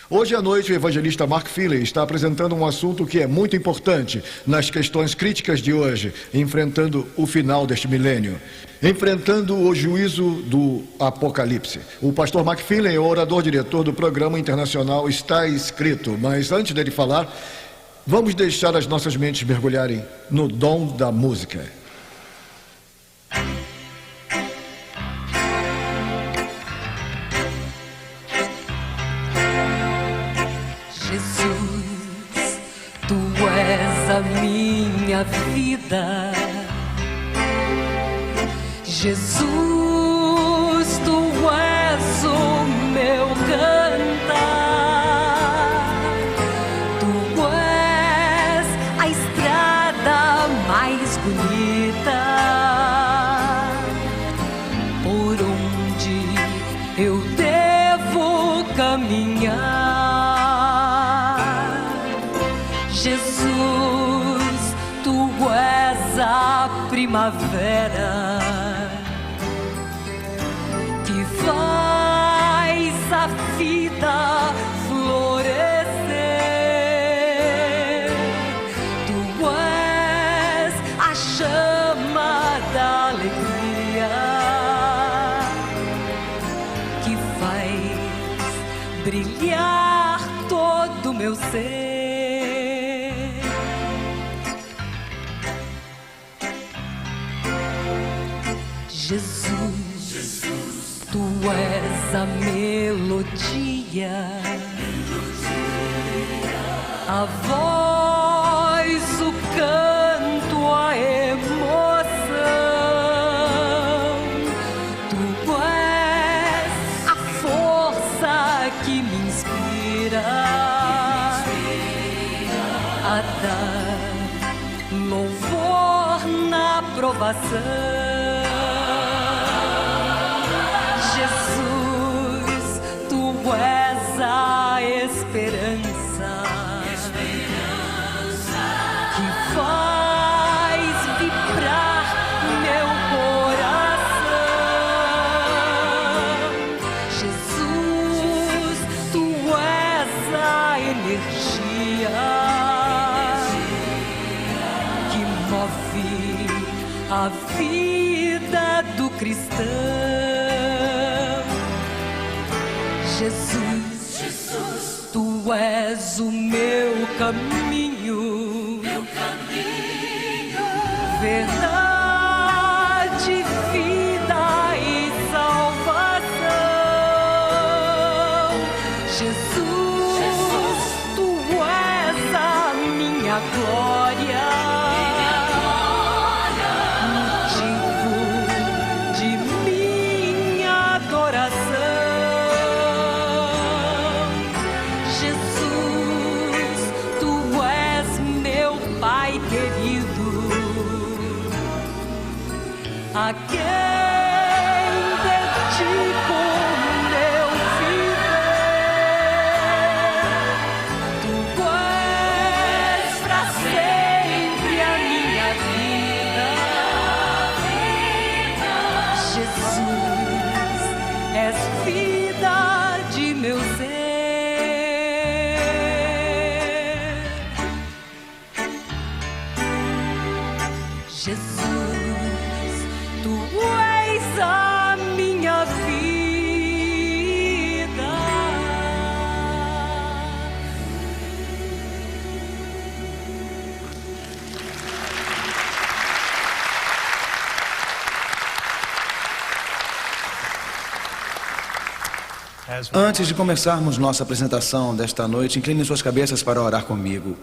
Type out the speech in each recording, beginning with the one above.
Hoje à noite, o evangelista Mark Finley está apresentando um assunto que é muito importante nas questões críticas de hoje, enfrentando o final deste milênio, enfrentando o juízo do Apocalipse. O pastor Mark Finley é o orador-diretor do programa internacional Está Escrito, mas antes dele falar, vamos deixar as nossas mentes mergulharem no dom da música. Jesus, tu és a minha vida. Jesus, tu és o meu cantar. Tu és a estrada mais bonita por onde eu devo caminhar. Jesus, tu és a primavera que faz a vida florescer. Tu és a chama da alegria que faz brilhar todo o meu ser. Jesus, tu és a melodia, a voz, o canto, a emoção. Tu és a força que me inspira a dar louvor na provação. Jesus, tu és a esperança que faz vibrar meu coração. Jesus, tu és a energia que move a vida do cristão. Jesus, tu és o meu caminho, verdade, vida e salvação. Jesus, tu és a minha glória, motivo de minha adoração. A quem dedico meu viver, tu és pra sempre a minha vida. Jesus, és vida de meu ser. Jesus, tu és a minha vida. Antes de começarmos nossa apresentação desta noite, incline suas cabeças para orar comigo.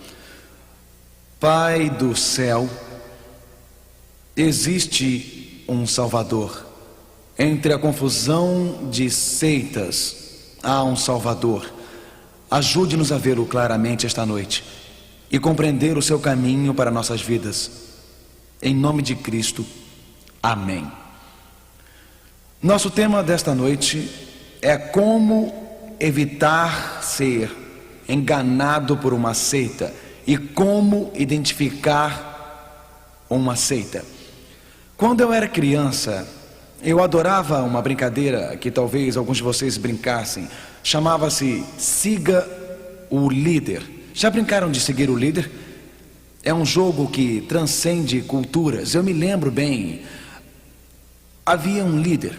Pai do céu, existe um Salvador. Entre a confusão de seitas, há um Salvador. Ajude-nos a vê-lo claramente esta noite e compreender o seu caminho para nossas vidas. Em nome de Cristo, amém. Nosso tema desta noite é como evitar ser enganado por uma seita e como identificar uma seita. Quando eu era criança, Eu adorava uma brincadeira que talvez alguns de vocês brincassem. Chamava-se Siga o Líder. Já brincaram de seguir o líder? É um jogo que transcende culturas. Eu me lembro bem. Havia um líder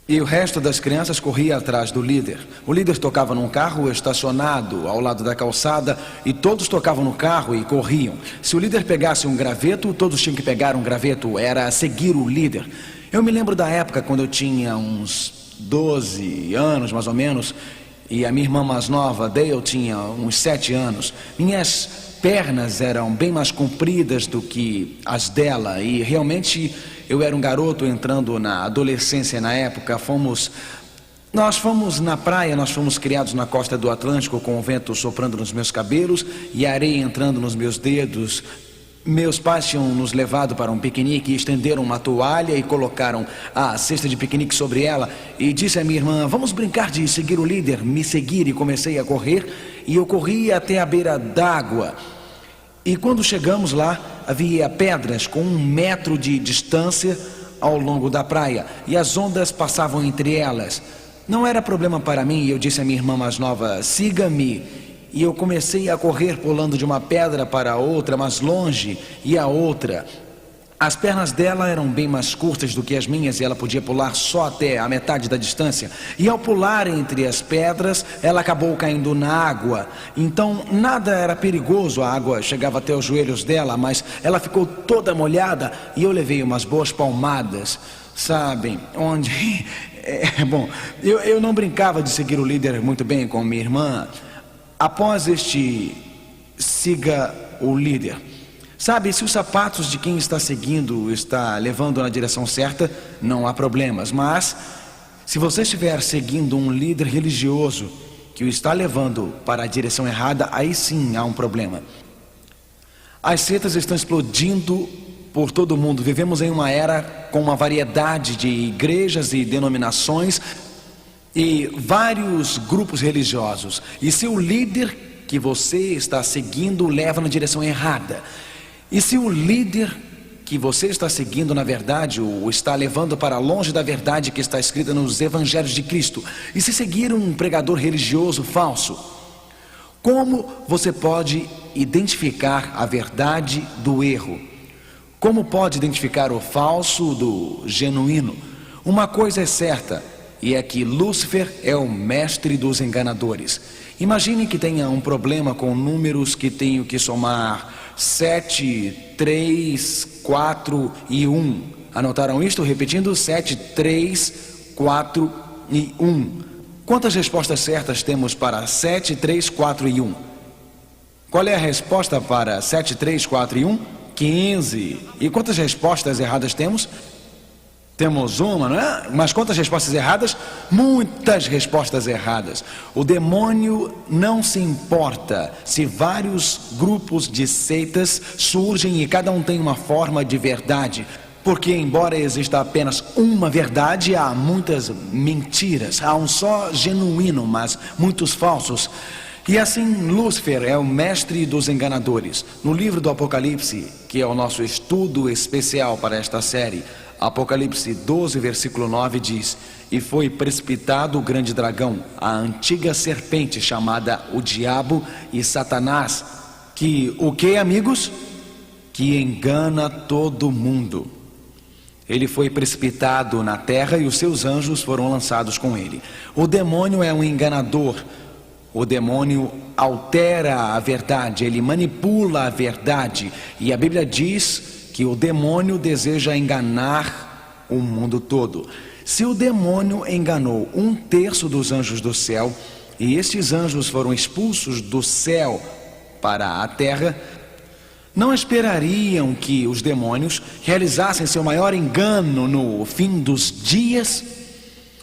e o resto das crianças corria atrás do líder. O líder tocava num carro estacionado ao lado da calçada e todos tocavam no carro e corriam. Se o líder pegasse um graveto, todos tinham que pegar um graveto. Era seguir o líder. Eu me lembro da época quando eu tinha uns 12 anos mais ou menos, e a minha irmã mais nova, Dale, tinha uns 7 anos. Minhas pernas eram bem mais compridas do que as dela e realmente eu era um garoto entrando na adolescência na época. Nós fomos na praia, nós fomos criados na costa do Atlântico com o vento soprando nos meus cabelos e a areia entrando nos meus dedos. Meus pais tinham nos levado para um piquenique e estenderam uma toalha e colocaram a cesta de piquenique sobre ela e disse à minha irmã: vamos brincar de seguir o líder. Me seguir e comecei a correr e eu corri até a beira d'água. E quando chegamos lá, havia pedras com 1 metro de distância ao longo da praia e as ondas passavam entre elas. Não era problema para mim e eu disse à minha irmã mais nova: siga-me. E eu comecei a correr pulando de uma pedra para a outra, mais longe, e a outra. As pernas dela eram bem mais curtas do que as minhas e ela podia pular só até a metade da distância. E ao pular entre as pedras, ela acabou caindo na água. Então nada era perigoso, a água chegava até os joelhos dela, mas ela ficou toda molhada e eu levei umas boas palmadas. Sabem, onde... Bom, eu não brincava de seguir o líder muito bem com minha irmã. Após este siga o líder, sabe, se os sapatos de quem está seguindo está levando na direção certa, não há problemas. Mas se você estiver seguindo um líder religioso que o está levando para a direção errada, aí sim há um problema. As seitas estão explodindo por todo o mundo. Vivemos em uma era com uma variedade de igrejas e denominações e vários grupos religiosos. E se o líder que você está seguindo leva na direção errada, e se o líder que você está seguindo na verdade o está levando para longe da verdade que está escrita nos evangelhos de Cristo, e se seguir um pregador religioso falso, como você pode identificar a verdade do erro? Como pode identificar o falso do genuíno? Uma coisa é certa, e é que Lúcifer é o mestre dos enganadores. Imagine que tenha um problema com números que tenho que somar 7, 3, 4 e 1. Anotaram isto? Repetindo: 7, 3, 4 e 1. Quantas respostas certas temos para 7, 3, 4 e 1? Qual é a resposta para 7, 3, 4 e 1? 15. E quantas respostas erradas temos? Temos uma, não é? Mas quantas respostas erradas? Muitas respostas erradas. O demônio não se importa se vários grupos de seitas surgem e cada um tem uma forma de verdade. Porque embora exista apenas uma verdade, há muitas mentiras. Há um só genuíno, mas muitos falsos. E assim, Lúcifer é o mestre dos enganadores. No livro do Apocalipse, que é o nosso estudo especial para esta série, Apocalipse 12, versículo 9 diz: e foi precipitado o grande dragão, a antiga serpente chamada o diabo e Satanás, que o que, amigos? Que engana todo mundo. Ele foi precipitado na terra e os seus anjos foram lançados com ele. O demônio é um enganador. O demônio altera a verdade, ele manipula a verdade. E a Bíblia diz que o demônio deseja enganar o mundo todo. Se o demônio enganou 1/3 dos anjos do céu, e estes anjos foram expulsos do céu para a terra, não esperariam que os demônios realizassem seu maior engano no fim dos dias?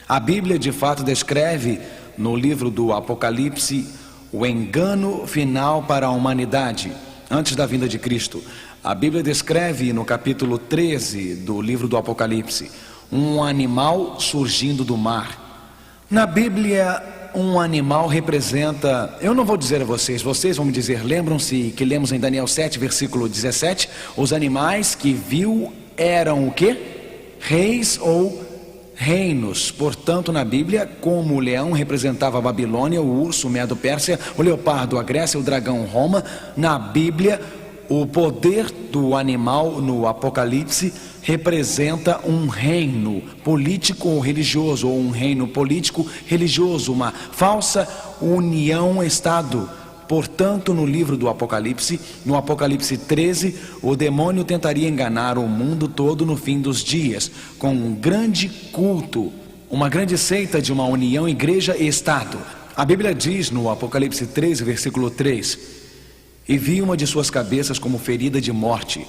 A Bíblia de fato descreve no livro do Apocalipse o engano final para a humanidade antes da vinda de Cristo. A Bíblia descreve no capítulo 13 do livro do Apocalipse um animal surgindo do mar. Na Bíblia, um animal representa, eu não vou dizer a vocês, vocês vão me dizer, lembram-se que lemos em Daniel 7, versículo 17, os animais que viu eram o quê? reis ou reinos. Portanto, na Bíblia, como o leão representava a Babilônia, o urso, o Medo-Pérsia, o leopardo, a Grécia, o dragão, Roma, na Bíblia, o poder do animal no Apocalipse representa um reino político ou religioso, ou um reino político religioso, uma falsa união-estado. Portanto, no livro do Apocalipse, no Apocalipse 13, o demônio tentaria enganar o mundo todo no fim dos dias, com um grande culto, uma grande seita de uma união igreja e Estado. A Bíblia diz no Apocalipse 13, versículo 3: "E vi uma de suas cabeças como ferida de morte."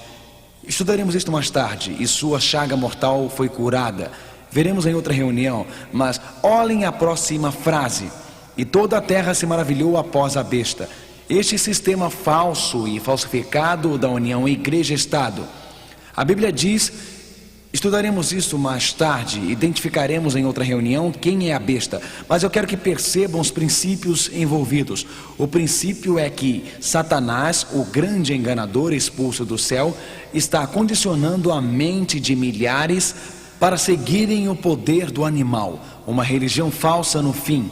Estudaremos isto mais tarde. "E sua chaga mortal foi curada." Veremos em outra reunião, mas olhem a próxima frase: "E toda a terra se maravilhou após a besta." Este sistema falso e falsificado da união igreja-estado. A Bíblia diz, estudaremos isso mais tarde, identificaremos em outra reunião quem é a besta, mas eu quero que percebam os princípios envolvidos. O princípio é que Satanás, o grande enganador expulso do céu, está condicionando a mente de milhares para seguirem o poder do animal, uma religião falsa no fim.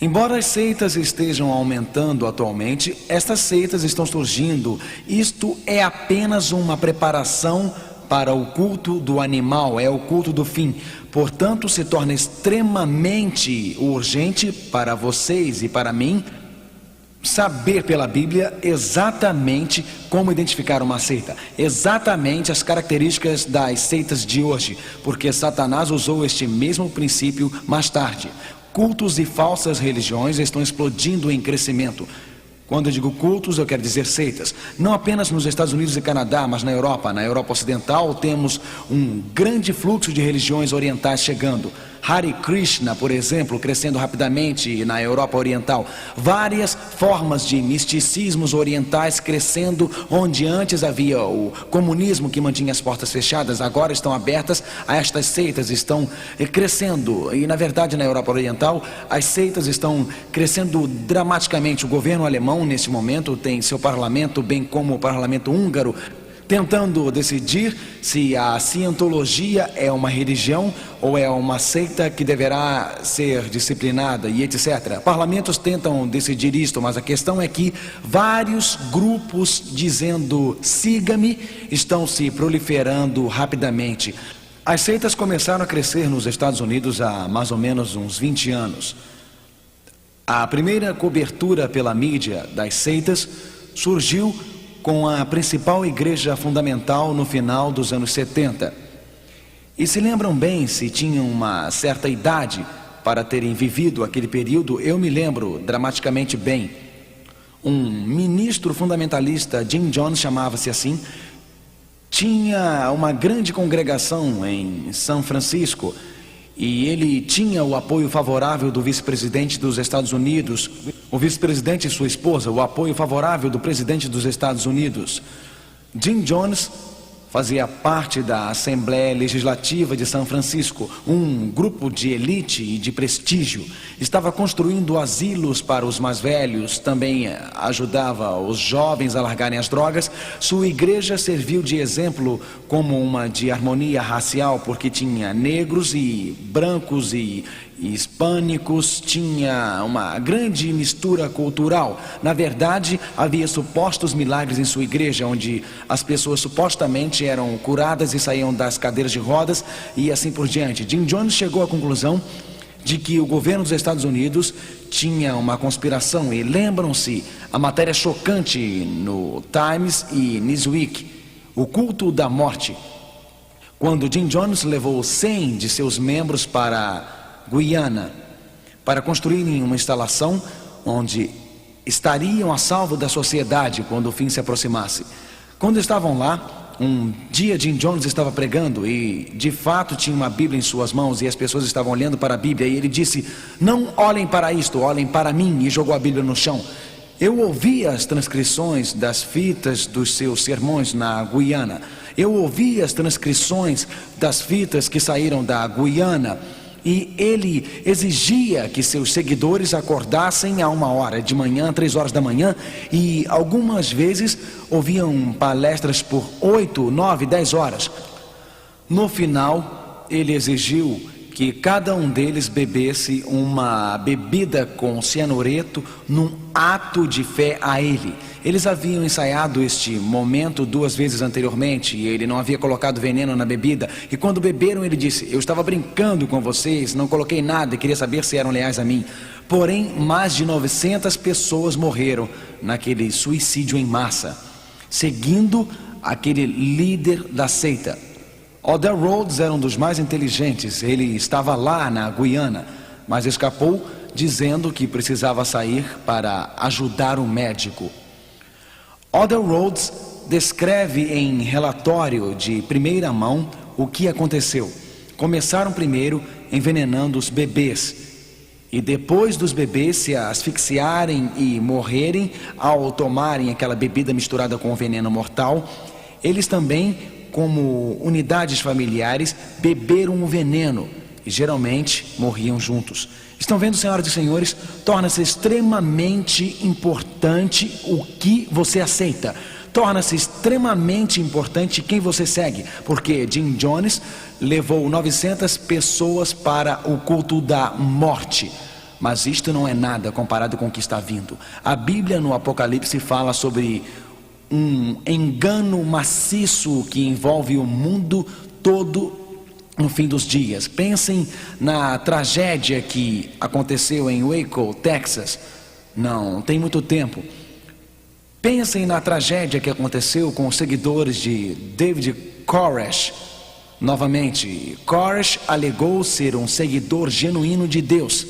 Embora as seitas estejam aumentando atualmente, estas seitas estão surgindo. Isto é apenas uma preparação para o culto do animal, é o culto do fim. Portanto, se torna extremamente urgente para vocês e para mim saber pela Bíblia exatamente como identificar uma seita, exatamente as características das seitas de hoje, porque Satanás usou este mesmo princípio mais tarde. Cultos e falsas religiões estão explodindo em crescimento. Quando eu digo cultos, eu quero dizer seitas. Não apenas nos Estados Unidos e Canadá, mas na Europa. Na Europa Ocidental temos um grande fluxo de religiões orientais chegando. Hare Krishna, por exemplo, crescendo rapidamente na Europa Oriental. Várias formas de misticismos orientais crescendo, onde antes havia o comunismo que mantinha as portas fechadas, agora estão abertas a estas seitas, estão crescendo. E na verdade na Europa Oriental as seitas estão crescendo dramaticamente. O governo alemão nesse momento tem seu parlamento, bem como o parlamento húngaro, tentando decidir se a cientologia é uma religião ou é uma seita que deverá ser disciplinada e etc. Parlamentos tentam decidir isto, mas a questão é que vários grupos dizendo siga-me estão se proliferando rapidamente. As seitas começaram a crescer nos Estados Unidos há mais ou menos uns 20 anos. A primeira cobertura pela mídia das seitas surgiu com a principal igreja fundamental no final dos anos 70. E se lembram bem, se tinham uma certa idade para terem vivido aquele período, eu me lembro dramaticamente bem. Um ministro fundamentalista, Jim Jones chamava-se assim, tinha uma grande congregação em São Francisco e ele tinha o apoio favorável do vice-presidente dos Estados Unidos, o vice-presidente e sua esposa, o apoio favorável do presidente dos Estados Unidos. Jim Jones fazia parte da Assembleia Legislativa de São Francisco, um grupo de elite e de prestígio. Estava construindo asilos para os mais velhos, também ajudava os jovens a largarem as drogas. Sua igreja serviu de exemplo como uma de harmonia racial, porque tinha negros e brancos e hispânicos, tinha uma grande mistura cultural. Na verdade, havia supostos milagres em sua igreja, onde as pessoas supostamente eram curadas e saíam das cadeiras de rodas e assim por diante. Jim Jones chegou à conclusão de que o governo dos Estados Unidos tinha uma conspiração, e lembram-se a matéria chocante no Times e Newsweek, o culto da morte, quando Jim Jones levou 100 de seus membros para Guiana, para construírem uma instalação onde estariam a salvo da sociedade quando o fim se aproximasse. Quando estavam lá, um dia Jim Jones estava pregando e de fato tinha uma Bíblia em suas mãos e as pessoas estavam olhando para a Bíblia e ele disse: "Não olhem para isto, olhem para mim", e jogou a Bíblia no chão. Eu ouvi as transcrições das fitas dos seus sermões na Guiana. Eu ouvi as transcrições das fitas que saíram da Guiana. E ele exigia que seus seguidores acordassem a 1h de manhã, 3 da manhã, e algumas vezes ouviam palestras por 8, 9, 10 horas. No final, ele exigiu que cada um deles bebesse uma bebida com cianureto num ato de fé a ele. Eles haviam ensaiado este momento 2 vezes anteriormente e ele não havia colocado veneno na bebida. E quando beberam, ele disse: eu estava brincando com vocês, não coloquei nada e queria saber se eram leais a mim. Porém, mais de 900 pessoas morreram naquele suicídio em massa, seguindo aquele líder da seita. Odell Rhodes era um dos mais inteligentes. Ele estava lá na Guiana, mas escapou dizendo que precisava sair para ajudar um médico. Odell Rhodes descreve em relatório de primeira mão o que aconteceu. Começaram primeiro envenenando os bebês, e depois dos bebês se asfixiarem e morrerem ao tomarem aquela bebida misturada com veneno mortal, eles também, como unidades familiares, beberam o veneno e geralmente morriam juntos. Estão vendo, senhoras e senhores, torna-se extremamente importante o que você aceita. Torna-se extremamente importante quem você segue, porque Jim Jones levou 900 pessoas para o culto da morte. Mas isto não é nada comparado com o que está vindo. A Bíblia no Apocalipse fala sobre um engano maciço que envolve o mundo todo no fim dos dias. Pensem na tragédia que aconteceu em Waco, Texas. Não tem muito tempo. Pensem na tragédia que aconteceu com os seguidores de David Koresh. Novamente, Koresh alegou ser um seguidor genuíno de Deus,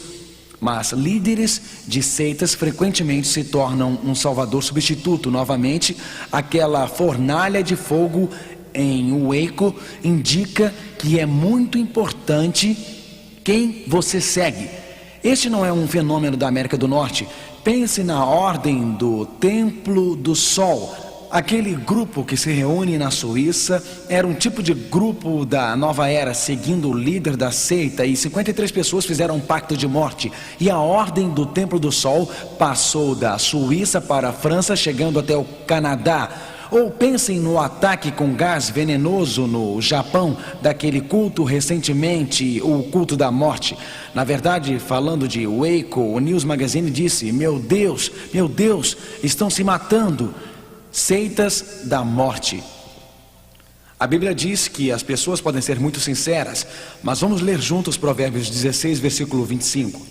mas líderes de seitas frequentemente se tornam um salvador substituto. Novamente, aquela fornalha de fogo em Waco indica que é muito importante quem você segue. Este não é um fenômeno da América do Norte. Pense na ordem do Templo do Sol. Aquele grupo que se reúne na Suíça era um tipo de grupo da nova era, seguindo o líder da seita, e 53 pessoas fizeram um pacto de morte. E a ordem do Templo do Sol passou da Suíça para a França, chegando até o Canadá. Ou pensem no ataque com gás venenoso no Japão, daquele culto recentemente, o culto da morte. Na verdade, falando de Waco, o News Magazine disse: meu Deus, estão se matando. Seitas da morte. A Bíblia diz que as pessoas podem ser muito sinceras, mas vamos ler juntos Provérbios 16, versículo 25.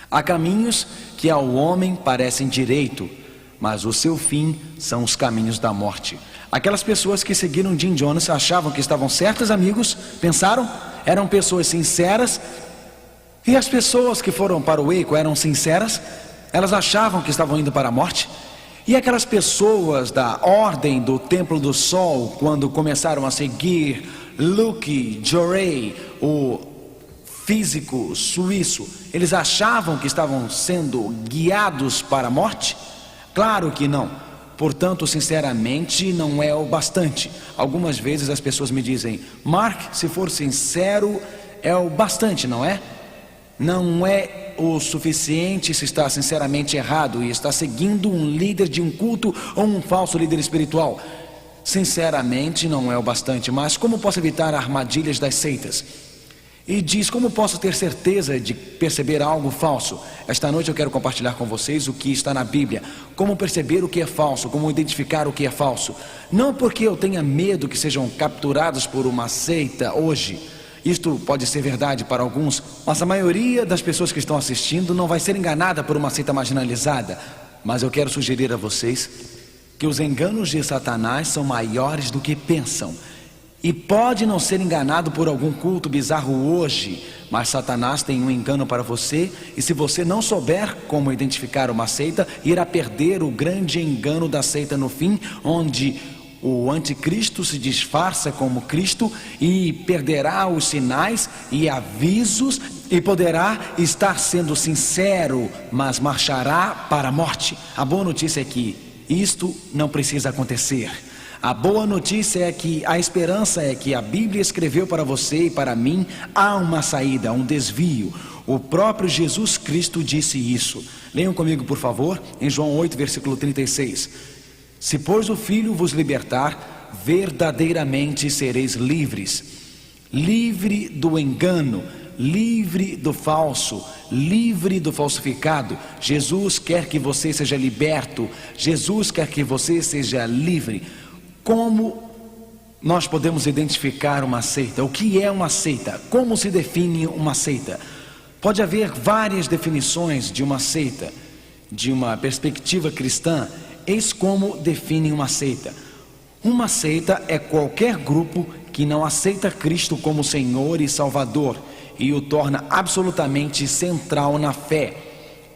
Há caminhos que ao homem parecem direito, mas o seu fim são os caminhos da morte. Aquelas pessoas que seguiram Jim Jones achavam que estavam certas, amigos, pensaram, eram pessoas sinceras, e as pessoas que foram para o Waco eram sinceras, elas achavam que estavam indo para a morte. E aquelas pessoas da ordem do Templo do Sol, quando começaram a seguir Luke Jorey, o físico suíço, eles achavam que estavam sendo guiados para a morte? Claro que não. Portanto, sinceramente, não é o bastante. Algumas vezes as pessoas me dizem: Mark, se for sincero, é o bastante, não é? Não é o suficiente se está sinceramente errado e está seguindo um líder de um culto ou um falso líder espiritual. Sinceramente, não é o bastante. Mas como posso evitar armadilhas das seitas? E diz: como posso ter certeza de perceber algo falso? Esta noite eu quero compartilhar com vocês o que está na Bíblia. Como perceber o que é falso, como identificar o que é falso. Não porque eu tenha medo que sejam capturados por uma seita hoje. Isto pode ser verdade para alguns, mas a maioria das pessoas que estão assistindo não vai ser enganada por uma seita marginalizada. Mas eu quero sugerir a vocês que os enganos de Satanás são maiores do que pensam. E pode não ser enganado por algum culto bizarro hoje, mas Satanás tem um engano para você, e se você não souber como identificar uma seita, irá perder o grande engano da seita no fim, onde o anticristo se disfarça como Cristo e perderá os sinais e avisos e poderá estar sendo sincero, mas marchará para a morte. A boa notícia é que isto não precisa acontecer. A boa notícia é que a esperança é que a Bíblia escreveu para você e para mim. Há uma saída, um desvio. O próprio Jesus Cristo disse isso. Leiam comigo, por favor, em João 8, versículo 36. Se pois o Filho vos libertar, verdadeiramente sereis livres. livre do engano, livre do falso, livre do falsificado. Jesus quer que você seja liberto, Jesus quer que você seja livre. Como nós podemos identificar uma seita? O que é uma seita? Como se define uma seita? Pode haver várias definições de uma seita, de uma perspectiva cristã. Eis como define uma seita. Uma seita é qualquer grupo que não aceita Cristo como Senhor e Salvador e o torna absolutamente central na fé.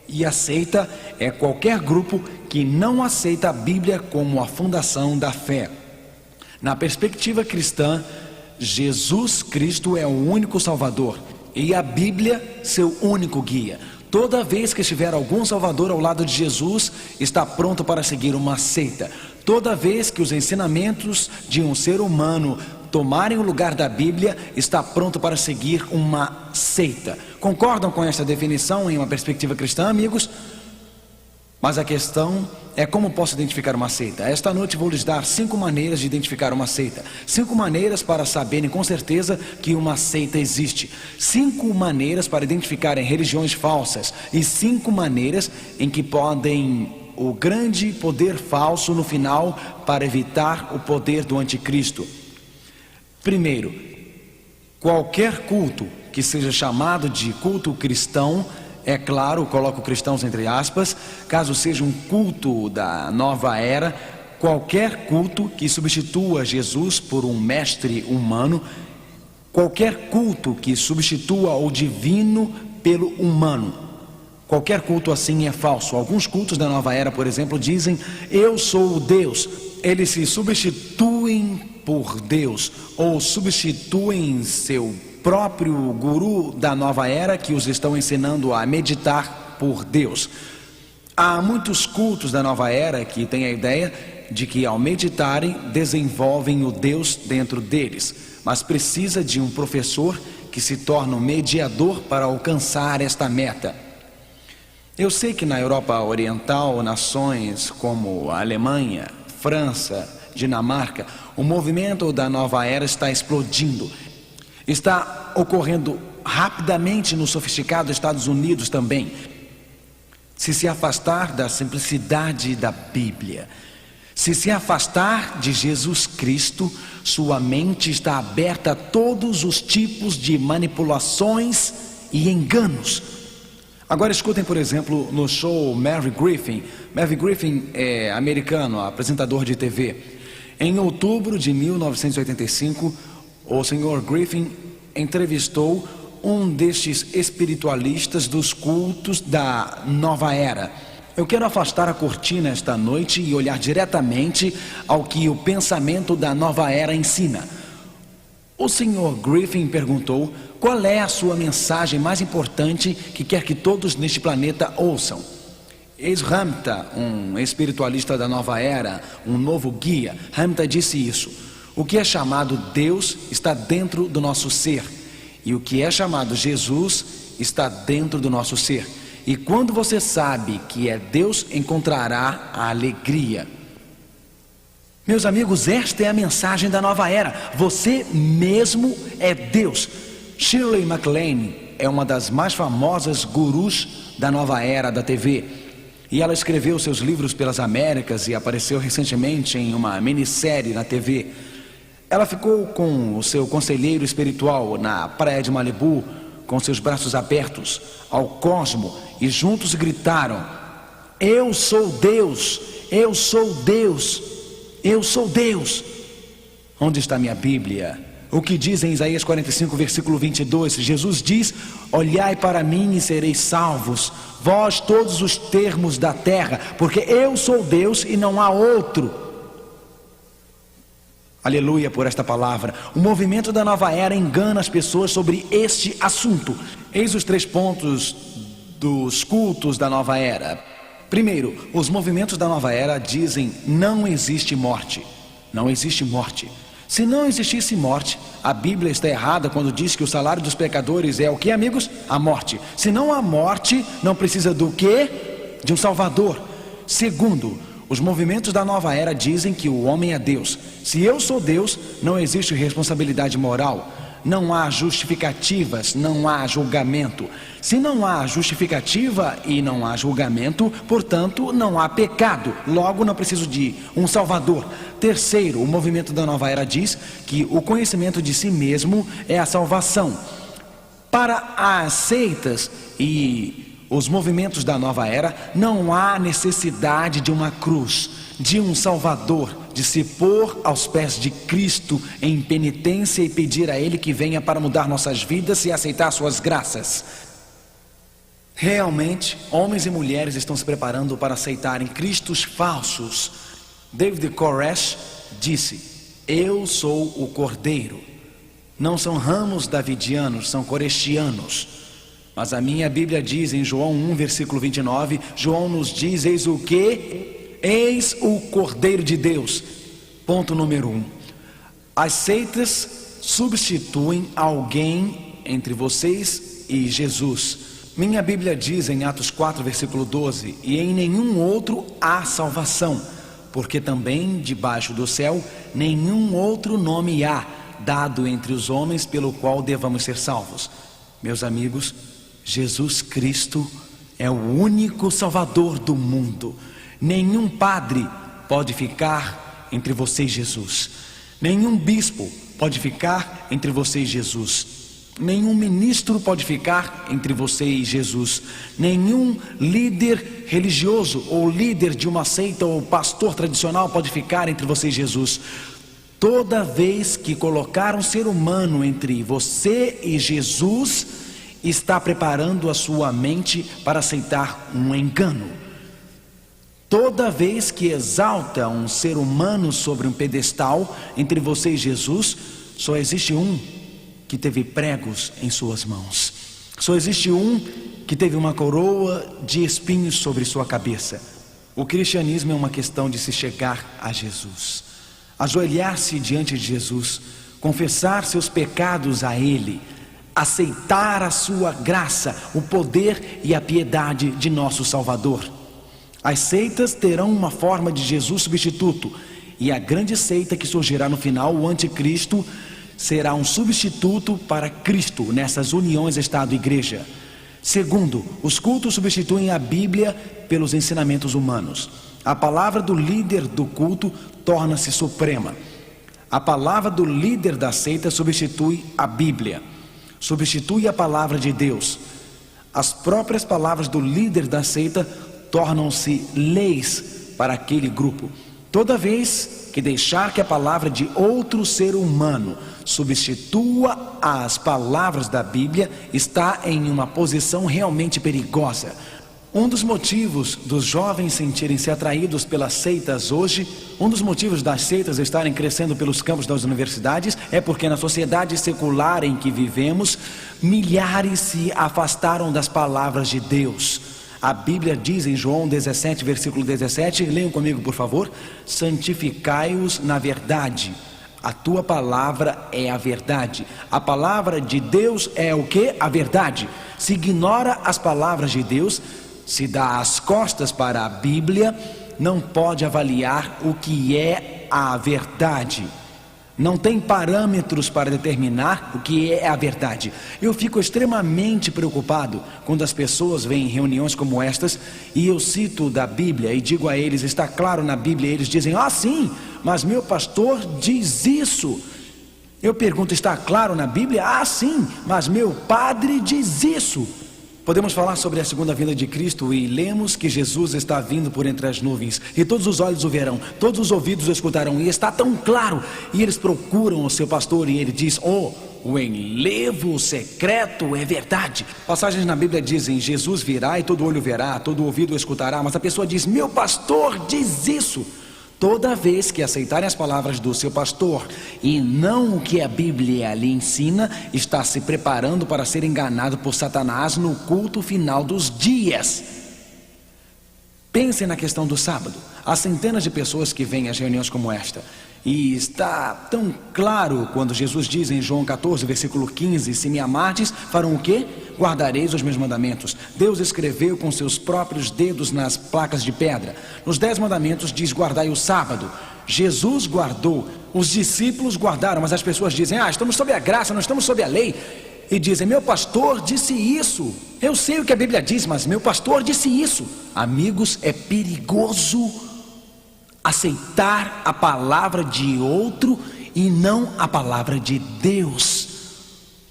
E a seita é qualquer grupo que não aceita a Bíblia como a fundação da fé. Na perspectiva cristã, Jesus Cristo é o único Salvador e a Bíblia seu único guia. Toda vez que estiver algum Salvador ao lado de Jesus, está pronto para seguir uma seita. Toda vez que os ensinamentos de um ser humano tomarem o lugar da Bíblia, está pronto para seguir uma seita. Concordam com esta definição em uma perspectiva cristã, amigos? Mas a questão é como posso identificar uma seita. Esta noite vou lhes dar 5 maneiras de identificar uma seita. 5 maneiras para saberem com certeza que uma seita existe. 5 maneiras para identificarem religiões falsas. E 5 maneiras em que podem o grande poder falso no final para evitar o poder do anticristo. Primeiro, qualquer culto que seja chamado de culto cristão, é claro, coloco cristãos entre aspas, caso seja um culto da nova era, qualquer culto que substitua Jesus por um mestre humano, qualquer culto que substitua o divino pelo humano, qualquer culto assim é falso. Alguns cultos da nova era, por exemplo, dizem: eu sou o Deus. Eles se substituem por Deus, ou substituem seu próprio guru da nova era que os estão ensinando a meditar por Deus. Há muitos cultos da nova era que têm a ideia de que ao meditarem desenvolvem o Deus dentro deles, mas precisa de um professor que se torna um mediador para alcançar esta meta. Eu sei que na Europa Oriental, nações como a Alemanha, França, Dinamarca, o movimento da nova era está explodindo. Está ocorrendo rapidamente no sofisticado Estados Unidos também. Se afastar da simplicidade da Bíblia, se afastar de Jesus Cristo, sua mente está aberta a todos os tipos de manipulações e enganos. Agora escutem, por exemplo, no show Merv Griffin. Merv Griffin é americano, apresentador de TV. Em outubro de 1985, o Sr. Griffin entrevistou um destes espiritualistas dos cultos da nova era. Eu quero afastar a cortina esta noite e olhar diretamente ao que o pensamento da nova era ensina. O Sr. Griffin perguntou: qual é a sua mensagem mais importante que quer que todos neste planeta ouçam? Eis Hamta, um espiritualista da nova era, um novo guia. Hamta disse isso: o que é chamado Deus está dentro do nosso ser, e o que é chamado Jesus está dentro do nosso ser. E quando você sabe que é Deus, encontrará a alegria. Meus amigos, esta é a mensagem da nova era. Você mesmo é Deus. Shirley MacLaine é uma das mais famosas gurus da nova era da TV. E ela escreveu seus livros pelas Américas e apareceu recentemente em uma minissérie na TV. Ela ficou com o seu conselheiro espiritual na praia de Malibu, com seus braços abertos ao cosmo, e juntos gritaram: eu sou Deus, eu sou Deus, eu sou Deus. Onde está minha Bíblia? O que diz em Isaías 45, versículo 22? Jesus diz: olhai para mim e sereis salvos, vós todos os termos da terra, porque eu sou Deus e não há outro. Aleluia por esta palavra. O movimento da nova era engana as pessoas sobre este assunto. Eis os 3 pontos dos cultos da nova era. Primeiro, os movimentos da nova era dizem: não existe morte. Não existe morte. Se não existisse morte, a Bíblia está errada quando diz que o salário dos pecadores é o que, amigos? A morte. Se não há morte, não precisa do quê? De um Salvador. Segundo, os movimentos da nova era dizem que o homem é Deus. Se eu sou Deus, não existe responsabilidade moral. não há justificativas, não há julgamento. Se não há justificativa e não há julgamento, portanto, não há pecado. Logo, não preciso de um Salvador. Terceiro, o movimento da nova era diz que o conhecimento de si mesmo é a salvação. Para as seitas e os movimentos da nova era, não há necessidade de uma cruz, de um Salvador, de se pôr aos pés de Cristo em penitência e pedir a Ele que venha para mudar nossas vidas e aceitar suas graças. Realmente, homens e mulheres estão se preparando para aceitarem cristos falsos. David Koresh disse: eu sou o Cordeiro. Não são ramos davidianos, são corexianos. Mas a minha Bíblia diz em João 1, versículo 29, João nos diz: eis o que? Eis o Cordeiro de Deus. Ponto número 1. As seitas substituem alguém entre vocês e Jesus. Minha Bíblia diz em Atos 4, versículo 12: e em nenhum outro há salvação, porque também debaixo do céu nenhum outro nome há dado entre os homens pelo qual devamos ser salvos. Meus amigos, Jesus Cristo é o único Salvador do mundo. Nenhum padre pode ficar entre você e Jesus. Nenhum bispo pode ficar entre você e Jesus. Nenhum ministro pode ficar entre você e Jesus. Nenhum líder religioso ou líder de uma seita ou pastor tradicional pode ficar entre você e Jesus. Toda vez que colocar um ser humano entre você e Jesus, está preparando a sua mente para aceitar um engano. Toda vez que exalta um ser humano sobre um pedestal entre você e Jesus, só existe um que teve pregos em suas mãos. Só existe um que teve uma coroa de espinhos sobre sua cabeça. O cristianismo é uma questão de se chegar a Jesus, ajoelhar-se diante de Jesus, confessar seus pecados a Ele, aceitar a sua graça, o poder e a piedade de nosso Salvador. As seitas terão uma forma de Jesus substituto, e a grande seita que surgirá no final, o anticristo, será um substituto para Cristo nessas uniões Estado-Igreja. Segundo, os cultos substituem a Bíblia pelos ensinamentos humanos. A palavra do líder do culto torna-se suprema. A palavra do líder da seita substitui a Bíblia, substitui a palavra de Deus. As próprias palavras do líder da seita tornam-se leis para aquele grupo. Toda vez que deixar que a palavra de outro ser humano substitua as palavras da Bíblia, está em uma posição realmente perigosa. Um dos motivos dos jovens sentirem-se atraídos pelas seitas hoje, um dos motivos das seitas estarem crescendo pelos campos das universidades, é porque na sociedade secular em que vivemos, milhares se afastaram das palavras de Deus. A Bíblia diz em João 17, versículo 17, leiam comigo por favor: santificai-os na verdade. A tua palavra é a verdade. A palavra de Deus é o que? A verdade. Se ignora as palavras de Deus, se dá as costas para a Bíblia, não pode avaliar o que é a verdade. Não tem parâmetros para determinar o que é a verdade. Eu fico extremamente preocupado quando as pessoas vêm em reuniões como estas e eu cito da Bíblia e digo a eles: está claro na Bíblia? E eles dizem: ah, sim, mas meu pastor diz isso. Eu pergunto: está claro na Bíblia? Ah, sim, mas meu padre diz isso. Podemos falar sobre a segunda vinda de Cristo e lemos que Jesus está vindo por entre as nuvens, e todos os olhos o verão, todos os ouvidos o escutarão, e está tão claro, e eles procuram o seu pastor e ele diz: oh, o enlevo secreto é verdade. Passagens na Bíblia dizem: Jesus virá e todo olho verá, todo ouvido o escutará, mas a pessoa diz: meu pastor diz isso. Toda vez que aceitarem as palavras do seu pastor e não o que a Bíblia lhe ensina, está se preparando para ser enganado por Satanás no culto final dos dias. Pensem na questão do sábado. Há centenas de pessoas que vêm às reuniões como esta, e está tão claro quando Jesus diz em João 14, versículo 15: se me amardes, farão o quê? Guardareis os meus mandamentos. Deus escreveu com seus próprios dedos nas placas de pedra. Nos 10 mandamentos diz: guardai o sábado. Jesus guardou, os discípulos guardaram, mas as pessoas dizem: estamos sob a graça, não estamos sob a lei. E dizem: meu pastor disse isso. Eu sei o que a Bíblia diz, mas meu pastor disse isso. Amigos, é perigoso aceitar a palavra de outro e não a palavra de Deus,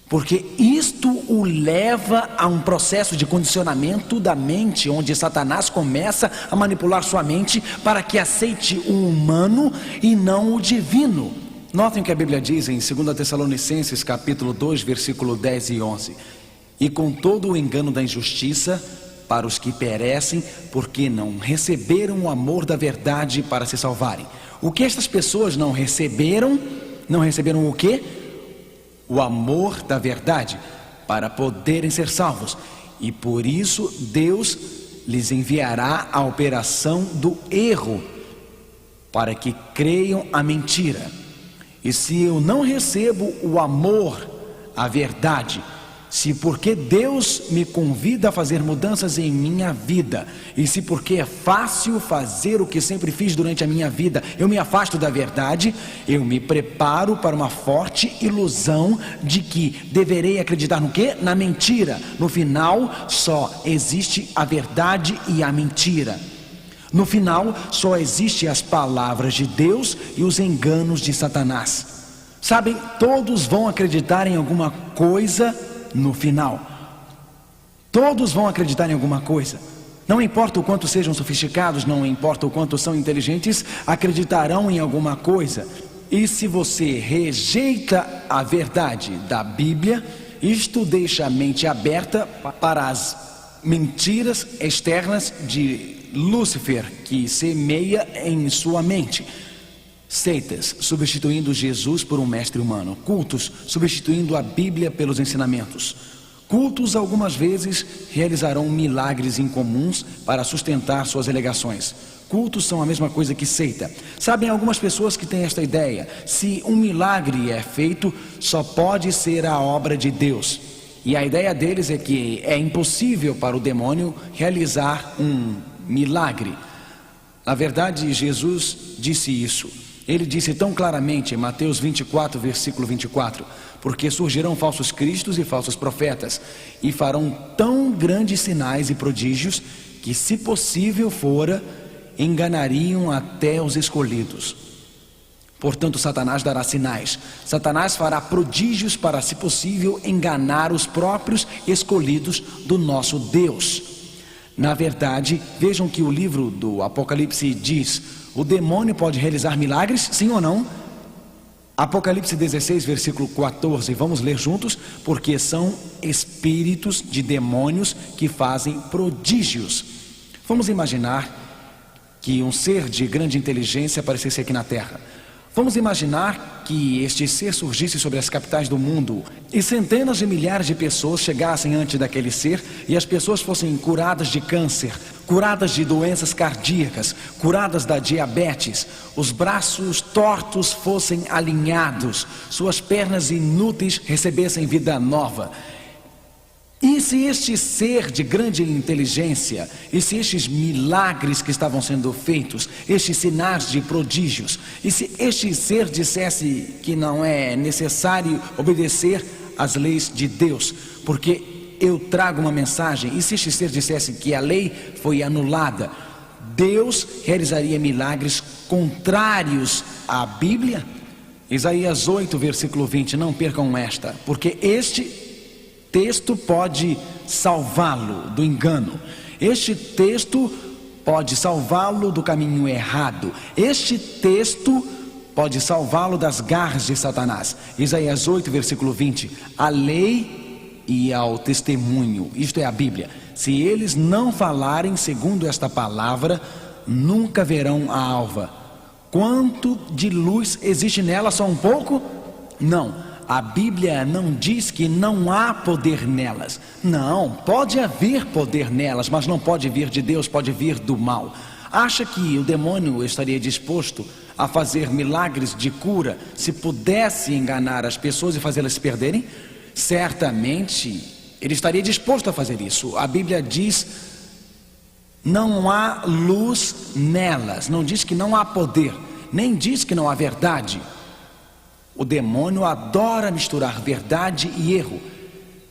porque isto o leva a um processo de condicionamento da mente, onde Satanás começa a manipular sua mente para que aceite o humano e não o divino. Notem o que a Bíblia diz em 2 Tessalonicenses capítulo 2, versículo 10 e 11: e com todo o engano da injustiça para os que perecem, porque não receberam o amor da verdade para se salvarem. O que estas pessoas não receberam? Não receberam o quê? O amor da verdade para poderem ser salvos. E por isso Deus lhes enviará a operação do erro, para que creiam a mentira. E se eu não recebo o amor, a verdade, se porque Deus me convida a fazer mudanças em minha vida, e se porque é fácil fazer o que sempre fiz durante a minha vida, eu me afasto da verdade, eu me preparo para uma forte ilusão de que deverei acreditar no quê? Na mentira. No final, só existe a verdade e a mentira. No final, só existem as palavras de Deus e os enganos de Satanás. Sabem, todos vão acreditar em alguma coisa no final. Todos vão acreditar em alguma coisa. Não importa o quanto sejam sofisticados, não importa o quanto são inteligentes, acreditarão em alguma coisa. E se você rejeita a verdade da Bíblia, isto deixa a mente aberta para as mentiras externas de Lúcifer, que semeia em sua mente. Seitas substituindo Jesus por um mestre humano. Cultos substituindo a Bíblia pelos ensinamentos. Cultos algumas vezes realizarão milagres incomuns para sustentar suas alegações. Cultos são a mesma coisa que seita. Sabem, algumas pessoas que têm esta ideia: se um milagre é feito, só pode ser a obra de Deus. E a ideia deles é que é impossível para o demônio realizar um milagre. Na verdade, Jesus disse isso. Ele disse tão claramente em Mateus 24, versículo 24: porque surgirão falsos cristos e falsos profetas, e farão tão grandes sinais e prodígios, que, se possível fora, enganariam até os escolhidos. Portanto, Satanás dará sinais. Satanás fará prodígios para, se possível, enganar os próprios escolhidos do nosso Deus. Na verdade, vejam que o livro do Apocalipse diz: o demônio pode realizar milagres, sim ou não? Apocalipse 16, versículo 14, vamos ler juntos? Porque são espíritos de demônios que fazem prodígios. Vamos imaginar que um ser de grande inteligência aparecesse aqui na Terra. Vamos imaginar que este ser surgisse sobre as capitais do mundo e centenas de milhares de pessoas chegassem ante daquele ser, e as pessoas fossem curadas de câncer, curadas de doenças cardíacas, curadas da diabetes, os braços tortos fossem alinhados, suas pernas inúteis recebessem vida nova. E se este ser de grande inteligência, e se estes milagres que estavam sendo feitos, estes sinais de prodígios, e se este ser dissesse que não é necessário obedecer às leis de Deus, porque eu trago uma mensagem, e se este ser dissesse que a lei foi anulada, Deus realizaria milagres contrários à Bíblia? Isaías 8, versículo 20, não percam esta, porque este texto pode salvá-lo do engano. Este texto pode salvá-lo do caminho errado. Este texto pode salvá-lo das garras de Satanás. Isaías 8, versículo 20. A lei e ao testemunho, isto é a Bíblia, se eles não falarem segundo esta palavra, nunca verão a alva. Quanto de luz existe nela? Só um pouco? Não. A Bíblia não diz que não há poder nelas. Não, pode haver poder nelas, mas não pode vir de Deus, pode vir do mal. Acha que o demônio estaria disposto a fazer milagres de cura se pudesse enganar as pessoas e fazê-las se perderem? Certamente ele estaria disposto a fazer isso. A Bíblia diz: não há luz nelas. Não diz que não há poder. nem diz que não há verdade. O demônio adora misturar verdade e erro.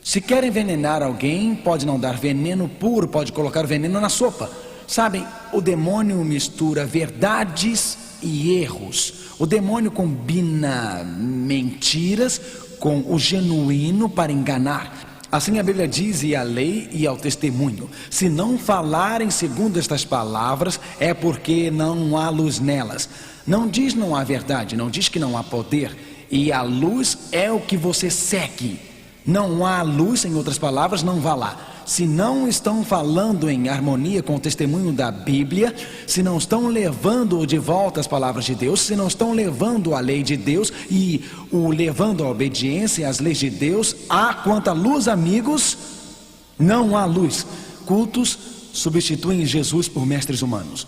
Se quer envenenar alguém, pode não dar veneno puro, pode colocar veneno na sopa. Sabem, o demônio mistura verdades e erros. O demônio combina mentiras com o genuíno para enganar. Assim a Bíblia diz: e à lei e ao testemunho. Se não falarem segundo estas palavras, é porque não há luz nelas. Não diz não há verdade, não diz que não há poder. E a luz é o que você segue. Não há luz, em outras palavras, não vá lá. Se não estão falando em harmonia com o testemunho da Bíblia, se não estão levando de volta as palavras de Deus, se não estão levando a lei de Deus e o levando à obediência às leis de Deus, há quanta luz, amigos, não há luz. Cultos substituem Jesus por mestres humanos.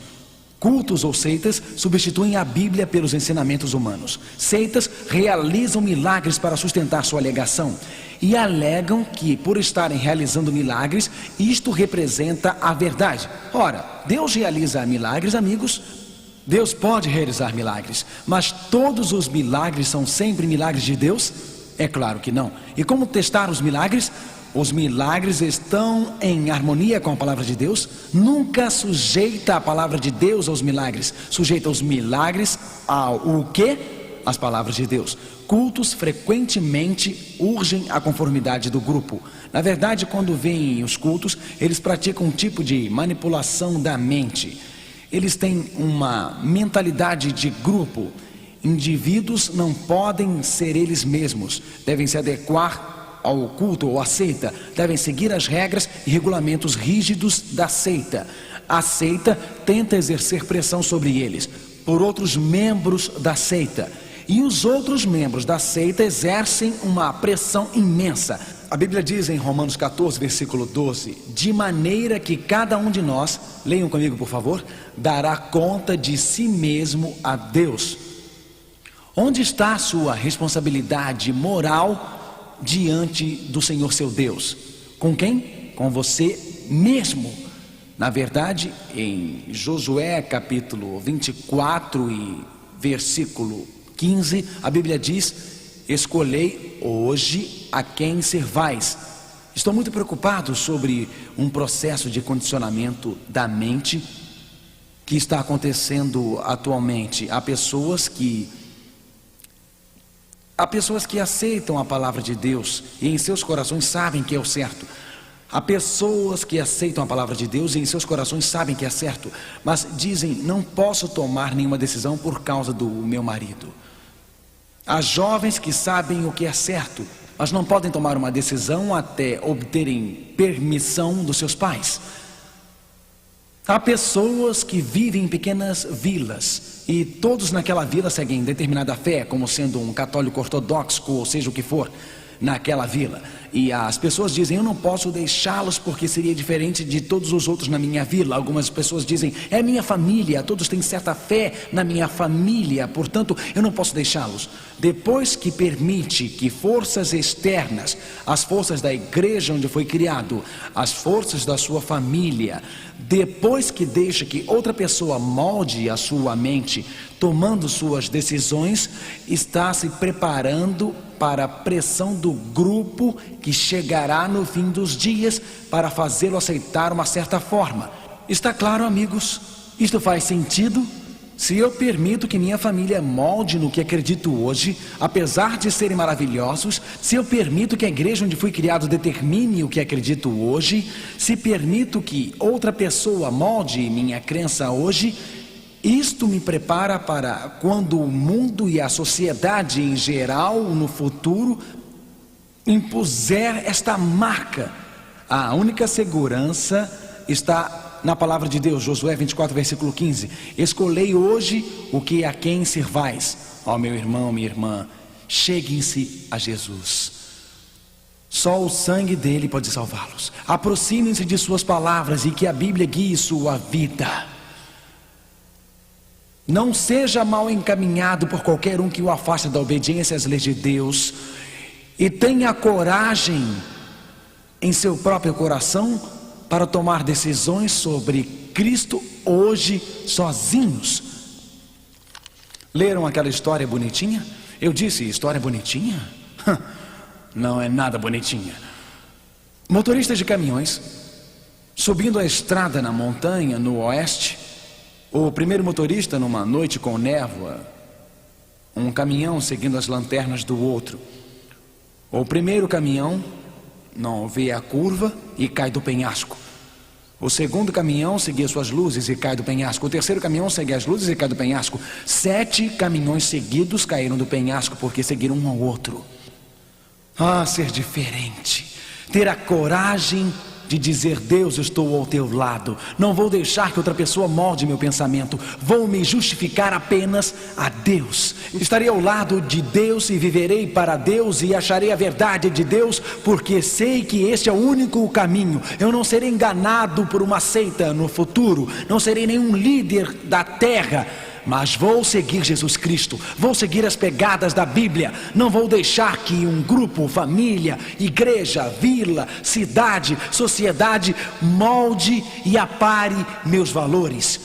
Cultos ou seitas substituem a Bíblia pelos ensinamentos humanos. Seitas realizam milagres para sustentar sua alegação e alegam que, por estarem realizando milagres, isto representa a verdade. Ora, Deus realiza milagres, amigos. Deus pode realizar milagres, mas todos os milagres são sempre milagres de Deus? É claro que não. E como testar os milagres? Os milagres estão em harmonia com a palavra de Deus? Nunca sujeita a palavra de Deus aos milagres. Sujeita os milagres ao o quê? As palavras de Deus. Cultos frequentemente urgem a conformidade do grupo. Na verdade, quando vêm os cultos, eles praticam um tipo de manipulação da mente. Eles têm uma mentalidade de grupo. Indivíduos não podem ser eles mesmos. Devem se adequar ao culto ou à seita, devem seguir as regras e regulamentos rígidos da seita. A seita tenta exercer pressão sobre eles por outros membros da seita, e os outros membros da seita exercem uma pressão imensa. A Bíblia diz em Romanos 14, versículo 12: de maneira que cada um de nós, leiam comigo por favor, dará conta de si mesmo a Deus. Onde está a sua responsabilidade moral diante do Senhor seu Deus? Com quem? Com você mesmo. Na verdade, em Josué capítulo 24 e versículo 15, a Bíblia diz: escolhei hoje a quem servais. Estou muito preocupado sobre um processo de condicionamento da mente que está acontecendo atualmente. Há pessoas que aceitam a palavra de Deus e em seus corações sabem que é o certo. Há pessoas que aceitam a palavra de Deus e em seus corações sabem que é certo, mas dizem: não posso tomar nenhuma decisão por causa do meu marido. Há jovens que sabem o que é certo, mas não podem tomar uma decisão até obterem permissão dos seus pais. Há pessoas que vivem em pequenas vilas e todos naquela vila seguem determinada fé, como sendo um católico ortodoxo, ou seja o que for, naquela vila. E as pessoas dizem: eu não posso deixá-los porque seria diferente de todos os outros na minha vila. Algumas pessoas dizem: é minha família, todos têm certa fé na minha família, portanto eu não posso deixá-los. Depois que permite que forças externas, as forças da igreja onde foi criado, as forças da sua família, depois que deixa que outra pessoa molde a sua mente, tomando suas decisões, está se preparando para a pressão do grupo que chegará no fim dos dias para fazê-lo aceitar uma certa forma. Está claro, amigos? Isto faz sentido? Se eu permito que minha família molde no que acredito hoje, apesar de serem maravilhosos, se eu permito que a igreja onde fui criado determine o que acredito hoje, se permito que outra pessoa molde minha crença hoje, isto me prepara para quando o mundo e a sociedade em geral, no futuro, impuser esta marca. A única segurança está na palavra de Deus. Josué 24, versículo 15: escolhei hoje o que a quem servais. Ó meu irmão, minha irmã, cheguem-se a Jesus. Só o sangue dele pode salvá-los. Aproximem-se de suas palavras e que a Bíblia guie sua vida. Não seja mal encaminhado por qualquer um que o afaste da obediência às leis de Deus, e tenha coragem em seu próprio coração para tomar decisões sobre Cristo hoje sozinhos. Leram aquela história bonitinha? Eu disse, história bonitinha? Não é nada bonitinha. Motoristas de caminhões, subindo a estrada na montanha, no oeste. O primeiro motorista, numa noite com névoa, um caminhão seguindo as lanternas do outro. O primeiro caminhão não vê a curva e cai do penhasco. O segundo caminhão seguia suas luzes e cai do penhasco. O terceiro caminhão segue as luzes e cai do penhasco. 7 caminhões seguidos caíram do penhasco porque seguiram um ao outro. Ah, ser diferente. Ter a coragem de dizer: Deus, eu estou ao teu lado. Não vou deixar que outra pessoa molde meu pensamento. Vou me justificar apenas a Deus. Estarei ao lado de Deus e viverei para Deus e acharei a verdade de Deus, porque sei que este é o único caminho. Eu não serei enganado por uma seita no futuro. Não serei nenhum líder da terra, mas vou seguir Jesus Cristo, vou seguir as pegadas da Bíblia. Não vou deixar que um grupo, família, igreja, vila, cidade, sociedade molde e apare meus valores.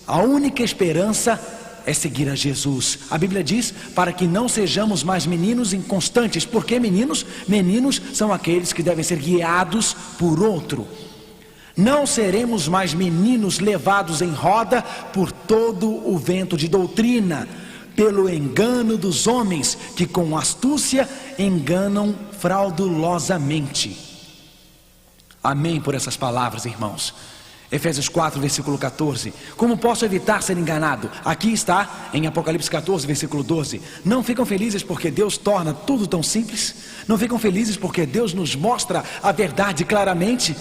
A única esperança é seguir a Jesus. A Bíblia diz para que não sejamos mais meninos inconstantes. Por que meninos? Meninos são aqueles que devem ser guiados por outro. Não seremos mais meninos levados em roda por todo o vento de doutrina, pelo engano dos homens que com astúcia enganam fraudulosamente. Amém por essas palavras, irmãos. Efésios 4, versículo 14. Como posso evitar ser enganado? Aqui está em Apocalipse 14, versículo 12. Não ficam felizes porque Deus torna tudo tão simples? Não ficam felizes porque Deus nos mostra a verdade claramente?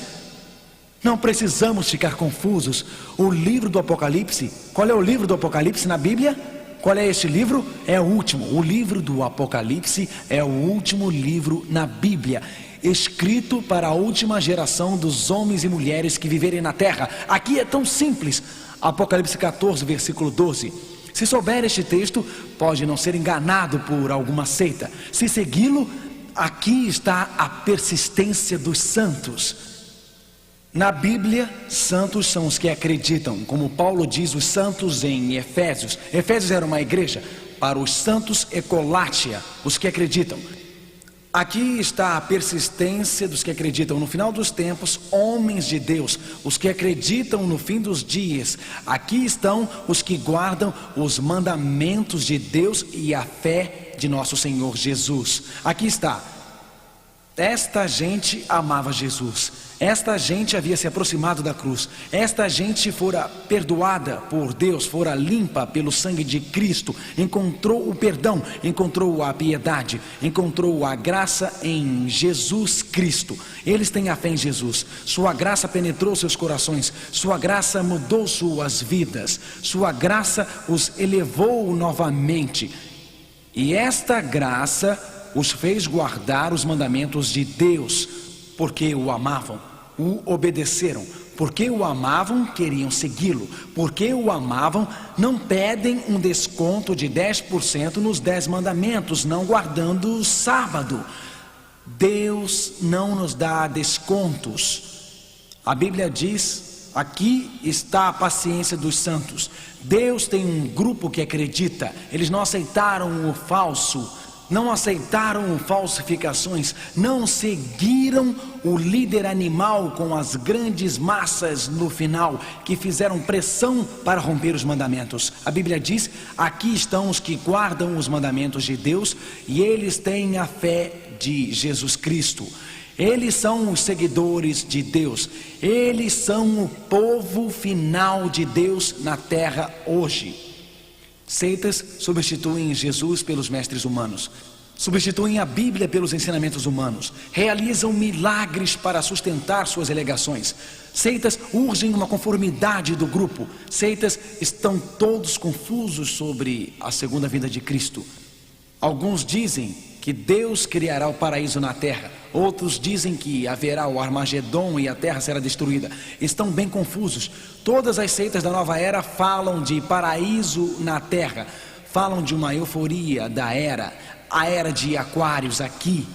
Não precisamos ficar confusos. O livro do Apocalipse, qual é o livro do Apocalipse na Bíblia? Qual é este livro? É o último. O livro do Apocalipse é o último livro na Bíblia, escrito para a última geração dos homens e mulheres que viverem na terra. Aqui é tão simples. Apocalipse 14, versículo 12. Se souber este texto, pode não ser enganado por alguma seita. Se segui-lo, aqui está a persistência dos santos. Na Bíblia, santos são os que acreditam, como Paulo diz os santos em Efésios. Efésios era uma igreja. Para os santos, Ecolátia, os que acreditam. Aqui está a persistência dos que acreditam no final dos tempos, homens de Deus, os que acreditam no fim dos dias. Aqui estão os que guardam os mandamentos de Deus e a fé de nosso Senhor Jesus. Aqui está. Esta gente amava Jesus. Esta gente havia se aproximado da cruz. Esta gente fora perdoada por Deus, fora limpa pelo sangue de Cristo. Encontrou o perdão, encontrou a piedade, encontrou a graça em Jesus Cristo. Eles têm a fé em Jesus. Sua graça penetrou seus corações. Sua graça mudou suas vidas. Sua graça os elevou novamente. E esta graça os fez guardar os mandamentos de Deus, porque o amavam, o obedeceram. Porque o amavam, queriam segui-lo. Porque o amavam, não pedem um desconto de 10% nos 10 mandamentos, não guardando o sábado. Deus não nos dá descontos. A Bíblia diz: aqui está a paciência dos santos. Deus tem um grupo que acredita. Eles não aceitaram o falso, não aceitaram falsificações, não seguiram o líder animal com as grandes massas no final, que fizeram pressão para romper os mandamentos. A Bíblia diz: aqui estão os que guardam os mandamentos de Deus e eles têm a fé de Jesus Cristo. Eles são os seguidores de Deus. Eles são o povo final de Deus na terra hoje. Seitas substituem Jesus pelos mestres humanos, substituem a Bíblia pelos ensinamentos humanos, realizam milagres para sustentar suas alegações. Seitas urgem uma conformidade do grupo. Seitas estão todos confusos sobre a segunda vinda de Cristo. Alguns dizem que Deus criará o paraíso na terra. Outros dizem que haverá o Armagedon e a terra será destruída. Estão bem confusos. Todas as seitas da nova era falam de paraíso na terra. Falam de uma euforia da era, a era de Aquários aqui.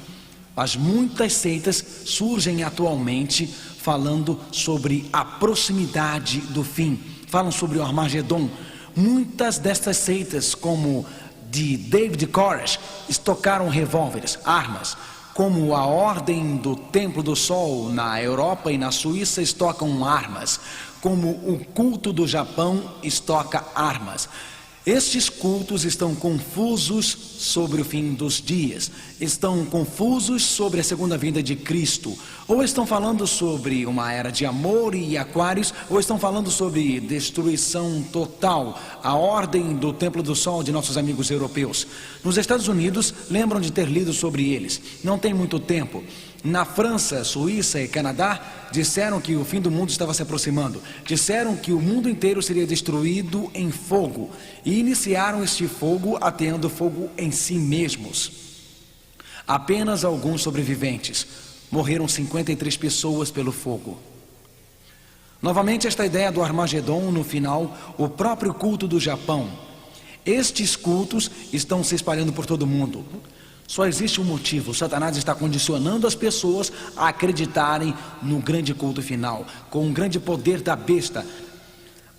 Mas muitas seitas surgem atualmente falando sobre a proximidade do fim. Falam sobre o Armagedon. Muitas destas seitas, como de David Koresh, estocaram revólveres, armas. Como a Ordem do Templo do Sol na Europa e na Suíça estocam armas. Como o culto do Japão estoca armas. Estes cultos estão confusos sobre o fim dos dias, estão confusos sobre a segunda vinda de Cristo, ou estão falando sobre uma era de amor e aquários, ou estão falando sobre destruição total, a ordem do Templo do Sol de nossos amigos europeus. Nos Estados Unidos, lembram de ter lido sobre eles, não tem muito tempo. Na França, Suíça e Canadá, disseram que o fim do mundo estava se aproximando. Disseram que o mundo inteiro seria destruído em fogo. E iniciaram este fogo ateando fogo em si mesmos. Apenas alguns sobreviventes. Morreram 53 pessoas pelo fogo. Novamente esta ideia do Armagedon, no final, o próprio culto do Japão. Estes cultos estão se espalhando por todo o mundo. Só existe um motivo: Satanás está condicionando as pessoas a acreditarem no grande culto final, com o grande poder da besta.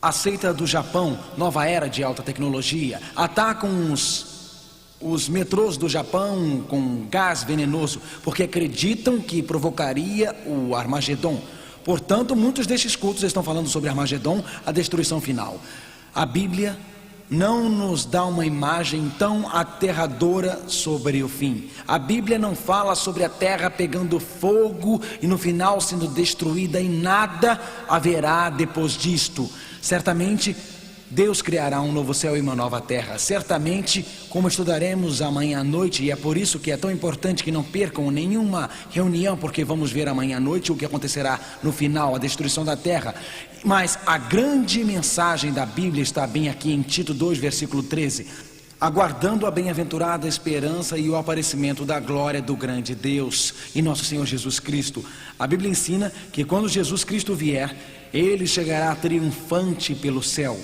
A seita do Japão, nova era de alta tecnologia, atacam os metrôs do Japão com gás venenoso, porque acreditam que provocaria o Armagedon. Portanto, muitos destes cultos estão falando sobre Armagedon, a destruição final. A Bíblia não nos dá uma imagem tão aterradora sobre o fim. A Bíblia não fala sobre a terra pegando fogo e no final sendo destruída, e nada haverá depois disto. Certamente Deus criará um novo céu e uma nova terra. Certamente, como estudaremos amanhã à noite, e é por isso que é tão importante que não percam nenhuma reunião, porque vamos ver amanhã à noite o que acontecerá no final, a destruição da terra. Mas a grande mensagem da Bíblia está bem aqui em Tito 2, versículo 13. Aguardando a bem-aventurada esperança e o aparecimento da glória do grande Deus e nosso Senhor Jesus Cristo. A Bíblia ensina que quando Jesus Cristo vier, Ele chegará triunfante pelo céu.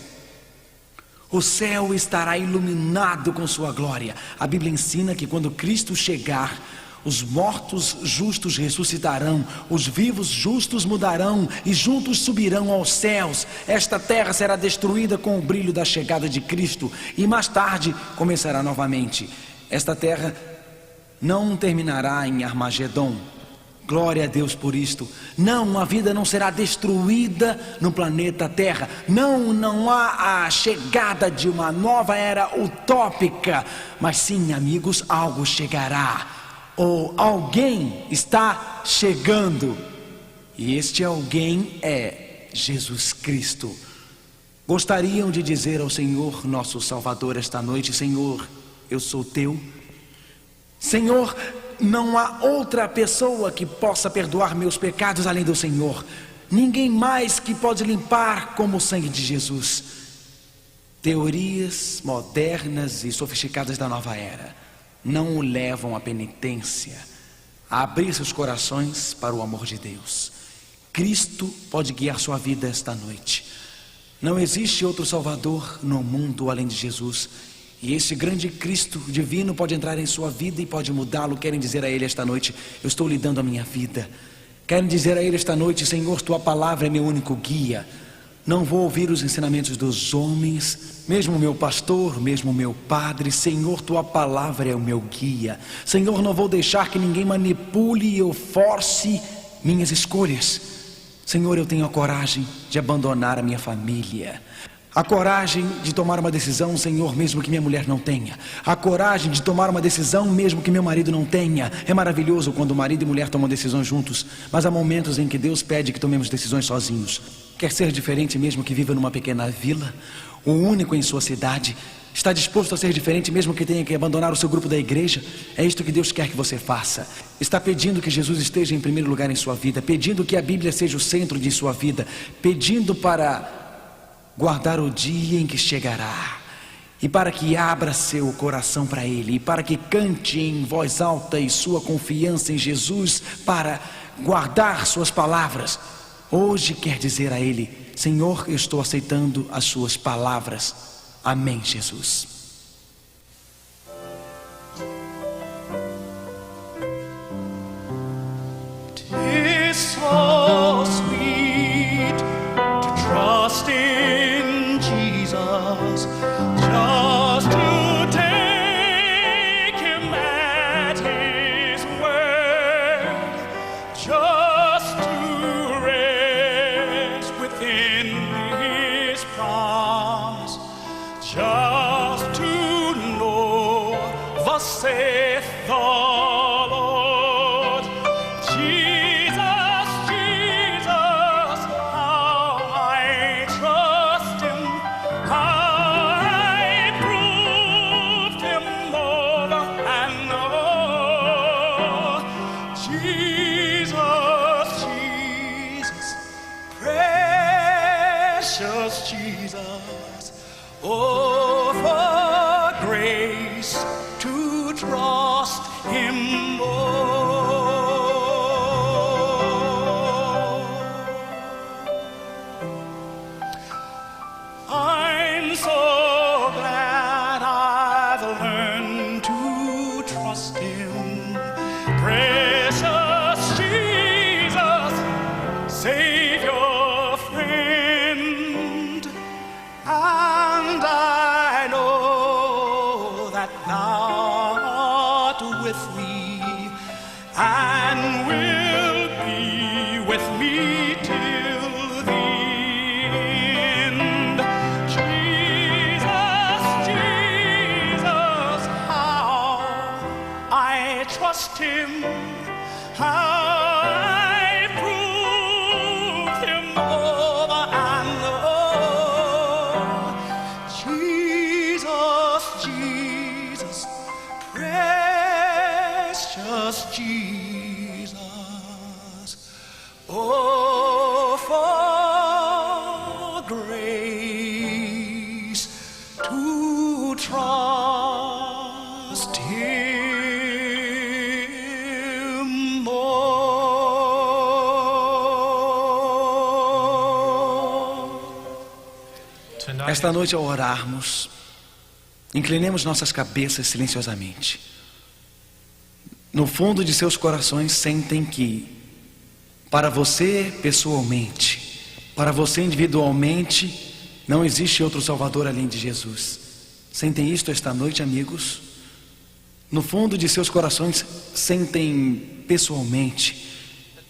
O céu estará iluminado com sua glória. A Bíblia ensina que quando Cristo chegar, os mortos justos ressuscitarão, os vivos justos mudarão e juntos subirão aos céus. Esta terra será destruída com o brilho da chegada de Cristo e mais tarde começará novamente. Esta terra não terminará em Armagedon. Glória a Deus por isto. Não, a vida não será destruída no planeta Terra. Não há a chegada de uma nova era utópica. Mas sim, amigos, algo chegará. Ou alguém está chegando. E este alguém é Jesus Cristo. Gostariam de dizer ao Senhor, nosso Salvador, esta noite: Senhor, eu sou teu. Senhor, não há outra pessoa que possa perdoar meus pecados além do Senhor. Ninguém mais que pode limpar como o sangue de Jesus. Teorias modernas e sofisticadas da nova era não o levam à penitência, a abrir seus corações para o amor de Deus. Cristo pode guiar sua vida esta noite. Não existe outro Salvador no mundo além de Jesus. E esse grande Cristo divino pode entrar em sua vida e pode mudá-lo. Querem dizer a Ele esta noite: eu estou lhe dando a minha vida. Querem dizer a Ele esta noite: Senhor, tua palavra é meu único guia. Não vou ouvir os ensinamentos dos homens, mesmo o meu pastor, mesmo o meu padre. Senhor, tua palavra é o meu guia. Senhor, não vou deixar que ninguém manipule ou force minhas escolhas. Senhor, eu tenho a coragem de abandonar a minha família. A coragem de tomar uma decisão, Senhor, mesmo que minha mulher não tenha. A coragem de tomar uma decisão, mesmo que meu marido não tenha. É maravilhoso quando marido e mulher tomam decisões juntos, mas há momentos em que Deus pede que tomemos decisões sozinhos. Quer ser diferente mesmo que viva numa pequena vila? O único em sua cidade? Está disposto a ser diferente mesmo que tenha que abandonar o seu grupo da igreja? É isto que Deus quer que você faça. Está pedindo que Jesus esteja em primeiro lugar em sua vida, pedindo que a Bíblia seja o centro de sua vida, pedindo para guardar o dia em que chegará, e para que abra seu coração para Ele, e para que cante em voz alta e sua confiança em Jesus, para guardar suas palavras. Hoje quer dizer a Ele: Senhor, eu estou aceitando as suas palavras. Amém, Jesus. Tis so sweet to trust in Jesus precious Jesus. Oh, for grace to trust Him more. I'm so glad I've learned to trust Him. Precious Jesus, Savior, friend, and I know that Thou art with me and will be with me till the end. Jesus, Jesus, how I trust Him, how I prove Him over and over. Jesus, Jesus, precious Jesus. Oh, for grace to trust Him more. Esta noite, ao orarmos, inclinemos nossas cabeças silenciosamente. No fundo de seus corações, sentem que, para você pessoalmente, para você individualmente, não existe outro Salvador além de Jesus. Sentem isto esta noite, amigos? No fundo de seus corações, sentem pessoalmente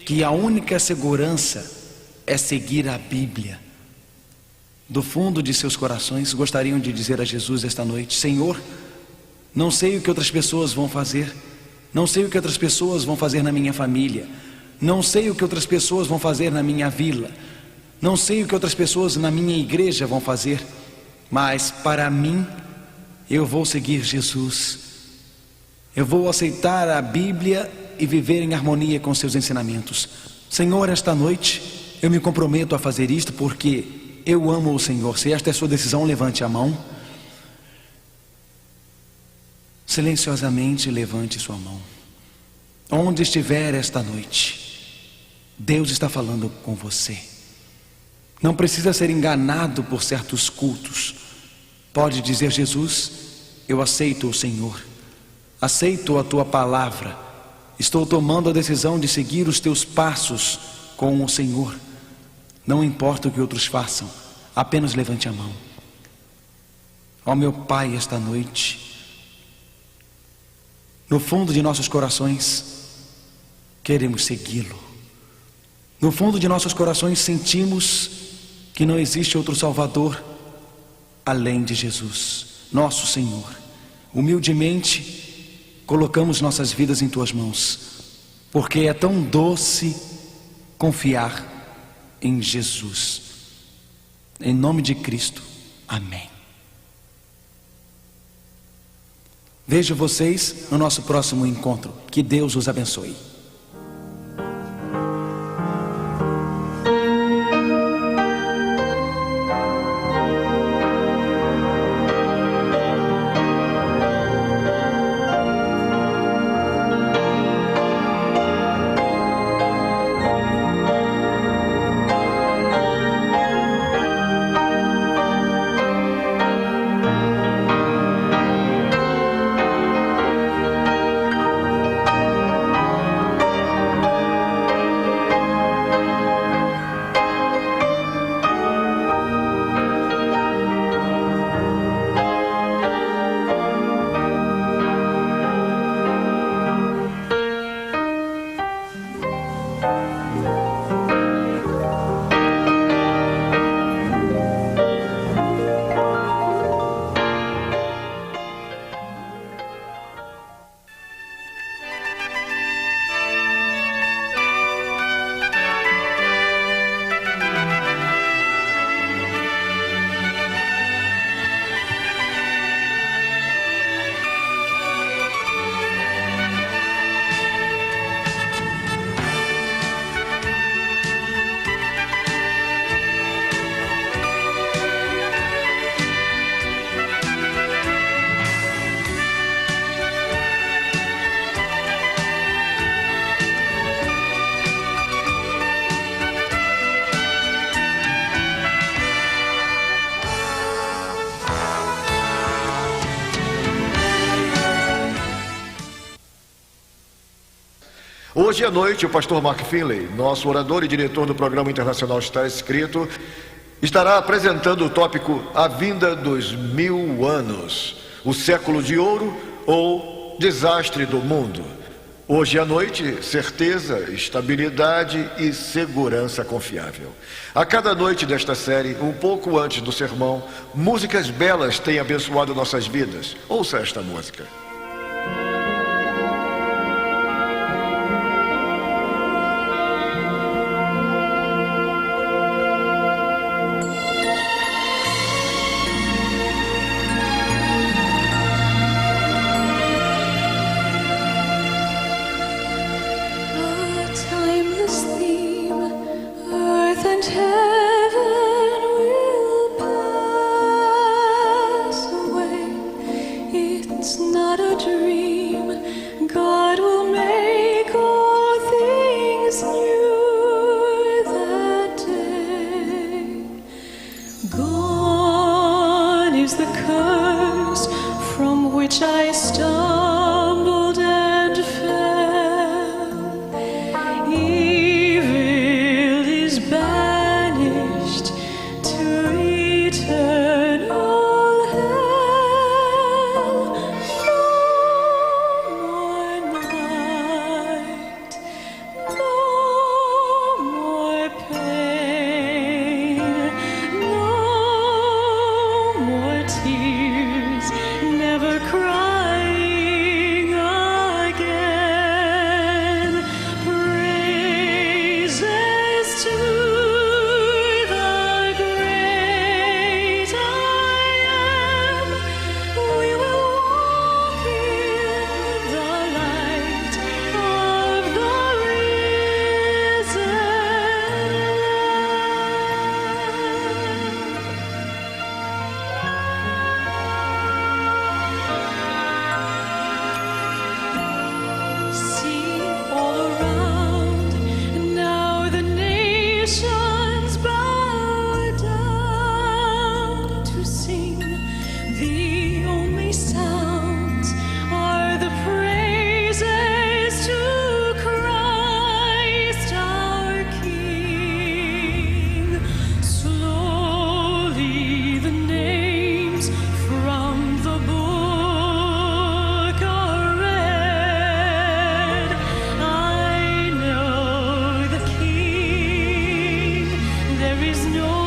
que a única segurança é seguir a Bíblia. Do fundo de seus corações, gostariam de dizer a Jesus esta noite: Senhor, não sei o que outras pessoas vão fazer, não sei o que outras pessoas vão fazer na minha família, não sei o que outras pessoas vão fazer na minha vila, não sei o que outras pessoas na minha igreja vão fazer, mas para mim, eu vou seguir Jesus. Eu vou aceitar a Bíblia e viver em harmonia com seus ensinamentos. Senhor, esta noite eu me comprometo a fazer isto porque eu amo o Senhor. Se esta é a sua decisão, levante a mão. Silenciosamente levante sua mão. Onde estiver esta noite, Deus está falando com você. Não precisa ser enganado por certos cultos. Pode dizer: Jesus, eu aceito o Senhor, aceito a tua palavra, estou tomando a decisão de seguir os teus passos com o Senhor. Não importa o que outros façam, apenas levante a mão. Ó meu Pai, esta noite, no fundo de nossos corações, queremos segui-lo. No fundo de nossos corações sentimos que não existe outro Salvador além de Jesus, nosso Senhor. Humildemente colocamos nossas vidas em tuas mãos, porque é tão doce confiar em Jesus. Em nome de Cristo, amém. Vejo vocês no nosso próximo encontro. Que Deus os abençoe. Hoje à noite, o pastor Mark Finley, nosso orador e diretor do programa internacional Está Escrito, estará apresentando o tópico A Vinda dos 1000 Anos, o século de ouro ou desastre do mundo. Hoje à noite, certeza, estabilidade e segurança confiável. A cada noite desta série, um pouco antes do sermão, músicas belas têm abençoado nossas vidas. Ouça esta música. There is no